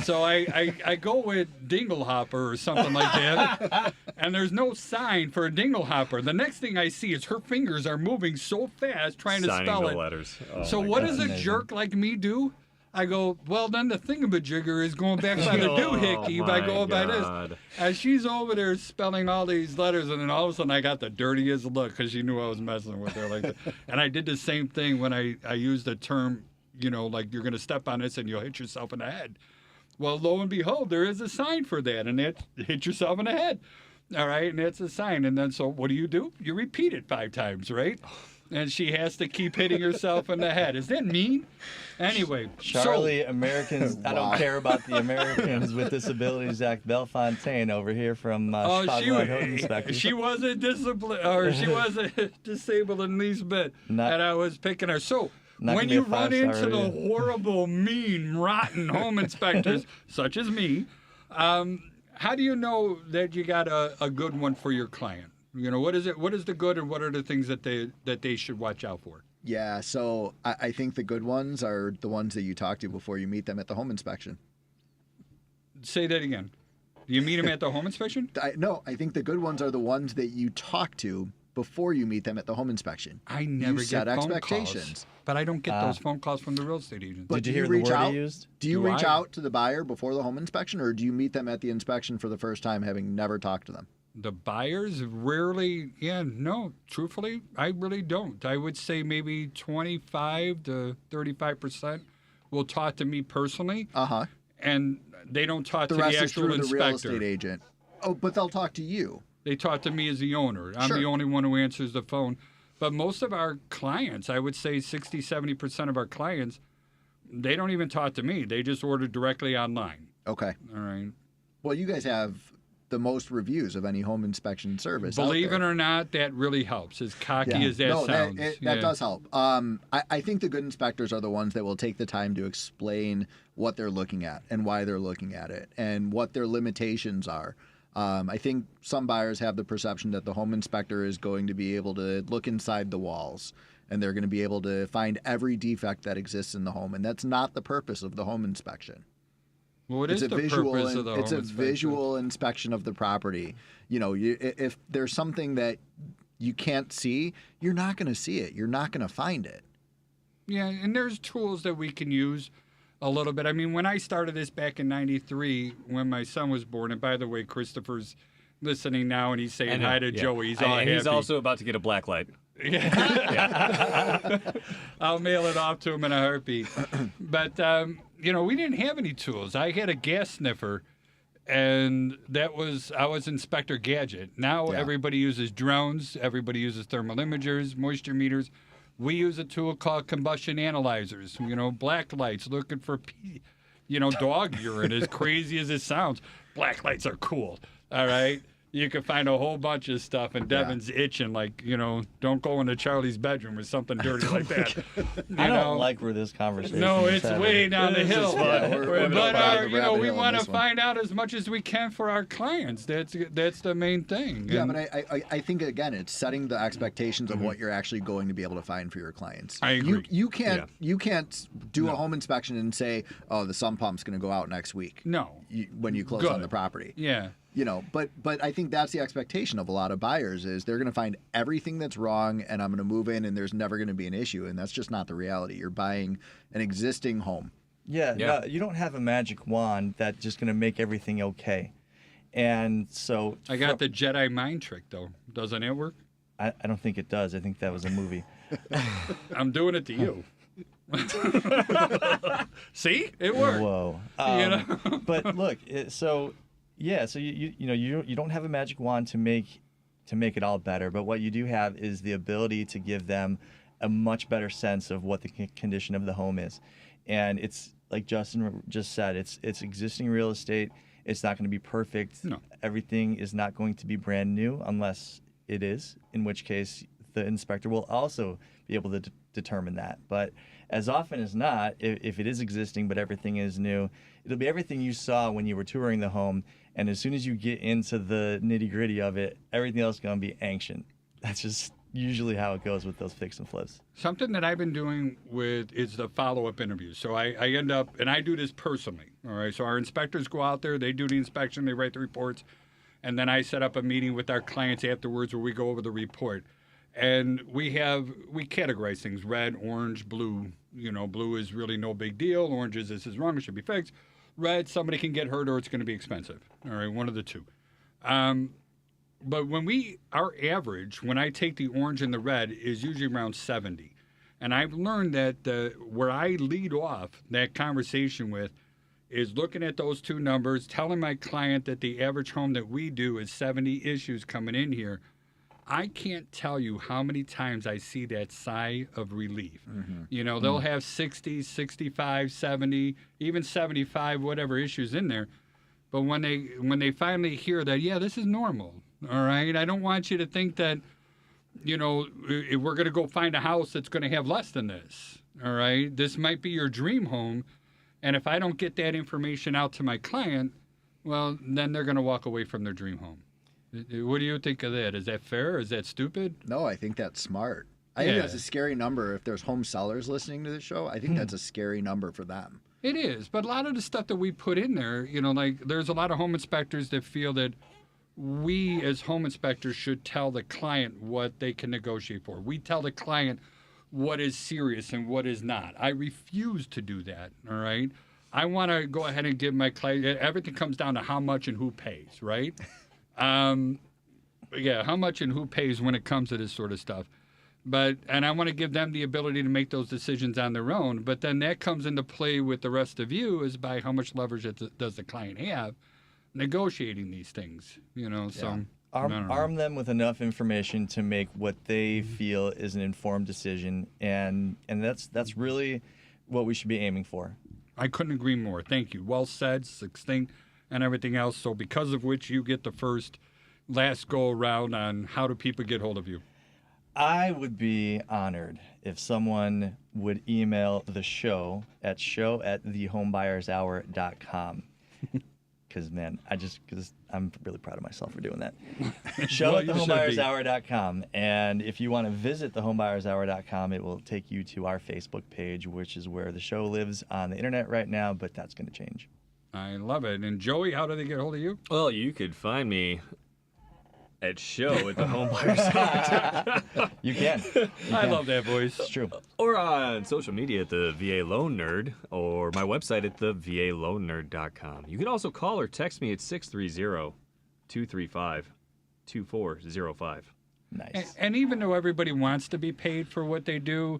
So I go with dingle hopper or something like that, and there's no sign for a dingle hopper. The next thing I see is her fingers are moving so fast trying to Signing spell the it. letters. Oh, So my what God. does a Amazing. jerk like me do? I go, well, then the thingamajigger is going back by the doohickey by my going by God. this. And she's over there spelling all these letters, and then all of a sudden I got the dirtiest look because she knew I was messing with her like that. And I did the same thing when I used the term, like you're going to step on this and you'll hit yourself in the head. Well, lo and behold, there is a sign for that, and that hit yourself in the head. All right, and that's a sign. And then so what do? You repeat it 5 times, right? And she has to keep hitting herself in the head. Is that mean? Anyway, Charlie, Americans, I don't Wow. care about the Americans with Disabilities Act. Bellefontaine over here from Chicago Home Inspectors. she wasn't disciplined, or she wasn't disabled in the least bit, Not- and I was picking her. So Not when gonna be you a run 5-star into the review. horrible, mean, rotten home inspectors, such as me, how do you know that you got a good one for your client? You know, what is it? What is the good, and what are the things that they should watch out for? Yeah, so I think the good ones are the ones that you talk to before you meet them at the home inspection. Say that again. Do you meet them at the home inspection? No, I think the good ones are the ones that you talk to before you meet them at the home inspection. I never You get set phone expectations. calls, but I don't get those phone calls from the real estate agents. But Did you do hear the reach word out? he used? Do you Do reach I? out to the buyer before the home inspection, or do you meet them at the inspection for the first time, having never talked to them? The buyers rarely, no, truthfully, I really don't. I would say maybe 25 to 35% will talk to me personally, Uh-huh. and they don't talk The to rest the is actual through the real inspector. estate agent. Oh, but they'll talk to you. They talk to me as the owner. I'm Sure. the only one who answers the phone. But most of our clients, I would say 60, 70% of our clients, they don't even talk to me. They just order directly online. Okay. All right. Well, you guys have the most reviews of any home inspection service. out Believe there. it or not, that really helps. As cocky as that no, sounds. that Yeah. does help. I think the good inspectors are the ones that will take the time to explain what they're looking at and why they're looking at it and what their limitations are. I think some buyers have the perception that the home inspector is going to be able to look inside the walls and they're going to be able to find every defect that exists in the home, and that's not the purpose of the home inspection. Well, what is It's a the visual. purpose of the It's home a inspection? visual inspection of the property. You know, if there's something that you can't see, you're not going to see it. You're not going to find it. Yeah, and there's tools that we can use a little bit. I mean, when I started this back in '93, when my son was born, and by the way, Christopher's listening now, and he's saying hi to Joey. He's all and happy. he's also about to get a black light. I'll mail it off to him in a heartbeat. But, we didn't have any tools. I had a gas sniffer, and I was Inspector Gadget. Now Yeah. everybody uses drones. Everybody uses thermal imagers, moisture meters. We use a tool called combustion analyzers, black lights, looking for dog urine, as crazy as it sounds. Black lights are cool, all right? You can find a whole bunch of stuff, and Devin's itching, like, don't go into Charlie's bedroom or something dirty like that. I don't like where this conversation No, is it's headed. way down the hill. Yeah, we're going But down the rabbit we hill on want to this one. find out as much as we can for our clients. That's the main thing. Yeah, And but I think again, it's setting the expectations of what you're actually going to be able to find for your clients. I agree. You can't do a home inspection and say, oh, the sump pump's going to go out next week. no, When you close Good. on the property. yeah. But I think that's the expectation of a lot of buyers is they're going to find everything that's wrong, and I'm going to move in and there's never going to be an issue, and that's just not the reality. You're buying an existing home. Yeah, Yeah. No, you don't have a magic wand that's just going to make everything okay. And so I got the Jedi mind trick though. Doesn't it work? I don't think it does. I think that was a movie. I'm doing it to you. See, it worked. Whoa. But look, so you don't have a magic wand to make it all better, but what you do have is the ability to give them a much better sense of what the condition of the home is. And it's like Justin just said, it's existing real estate. It's not going to be perfect. No. Everything is not going to be brand new unless it is, in which case the inspector will also be able to determine that. But as often as not, if it is existing but everything is new, it'll be everything you saw when you were touring the home. And as soon as you get into the nitty-gritty of it, everything else is going to be ancient. That's just usually how it goes with those fix and flips. Something that I've been doing is the follow-up interviews. So I end up, and I do this personally, all right? So our inspectors go out there, they do the inspection, they write the reports, and then I set up a meeting with our clients afterwards where we go over the report. And we categorize things: red, orange, blue. Blue is really no big deal. Orange is this is wrong, it should be fixed. Red, somebody can get hurt or it's going to be expensive. All right, one of the two. But our average, when I take the orange and the red, is usually around 70. And I've learned that where I lead off that conversation with is looking at those two numbers, telling my client that the average home that we do is 70 issues coming in here. I can't tell you how many times I see that sigh of relief. You know, they'll have 60, 65, 70, even 75, whatever issues in there. But when they finally hear that, yeah, this is normal, all right? I don't want you to think that, you know, we're going to go find a house that's going to have less than this, all right? This might be your dream home. And if I don't get that information out to my client, well, then they're going to walk away from their dream home. What do you think of that? Is that fair? Is that stupid? No, I think that's smart. I think that's a scary number. If there's home sellers listening to this show, I think that's a scary number for them. It is. But a lot of the stuff that we put in there, you know, like there's a lot of home inspectors that feel that we as home inspectors should tell the client what they can negotiate for. We tell the client what is serious and what is not. I refuse to do that, all right? I want to go ahead and give my client, everything comes down to how much and who pays, right? Yeah, how much and who pays when it comes to this sort of stuff. And I want to give them the ability to make those decisions on their own. But then that comes into play with the rest of you is by how much leverage does the client have negotiating these things, you know, so. Arm them with enough information to make what they feel is an informed decision, and that's really what we should be aiming for. I couldn't agree more. Thank you. Well said, succinct, and everything else. So because of which you get the last go around on how do people get hold of you. I would be honored if someone would email the show at show@thehomebuyer'shour.com. Because, man, I'm really proud of myself for doing that. Show@thehomebuyer'shour.com. And if you want to visit thehomebuyer'shour.com, it will take you to our Facebook page, which is where the show lives on the internet right now, but that's going to change. I love it. And Joey, how do they get hold of you? Well, you could find me at show@thehomebuyer'shour.com. You can. I love that voice. It's true. Or on social media at the VA Loan Nerd, or my website at thevaloannerd.com. You can also call or text me at 630-235-2405. Nice. And even though everybody wants to be paid for what they do,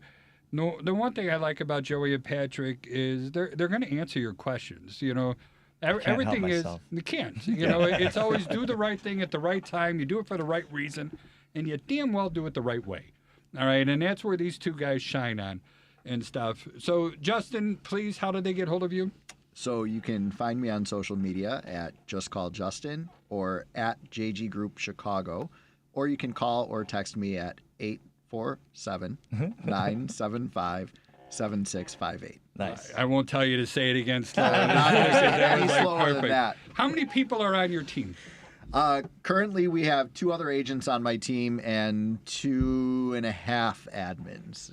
no, the one thing I like about Joey and Patrick is they're going to answer your questions. You know, everything is you can't. You know, it's always do the right thing at the right time. You do it for the right reason, and you damn well do it the right way. All right, and that's where these two guys shine on and stuff. So, Justin, please, how do they get hold of you? So you can find me on social media at Just Call Justin or at JG Group Chicago, or you can call or text me at 847-975-7658. Nice. I won't tell you to say it again. Any slower than that. How many people are on your team? Currently, we have 2 other agents on my team and 2.5 admins.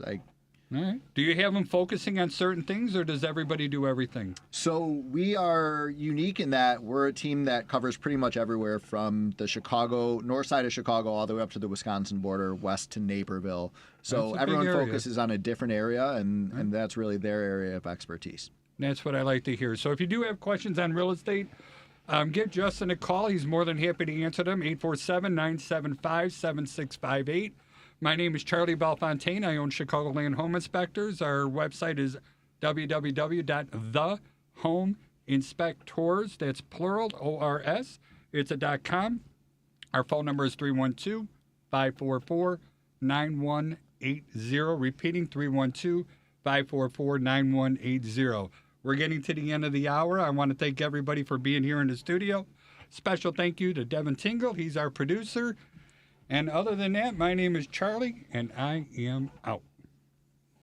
All right. Do you have them focusing on certain things, or does everybody do everything? So we are unique in that we're a team that covers pretty much everywhere from the north side of Chicago all the way up to the Wisconsin border, west to Naperville. So everyone focuses on a different area, and that's really their area of expertise. That's what I like to hear. So if you do have questions on real estate, give Justin a call. He's more than happy to answer them. 847-975-7658. My name is Charlie Belfontaine. I own Chicagoland Home Inspectors. Our website is www.thehomeinspectors. That's plural, O-R-S. It's a .com. Our phone number is 312-544-9180. Repeating, 312-544-9180. We're getting to the end of the hour. I want to thank everybody for being here in the studio. Special thank you to Devin Tingle. He's our producer. And other than that, my name is Charlie, and I am out.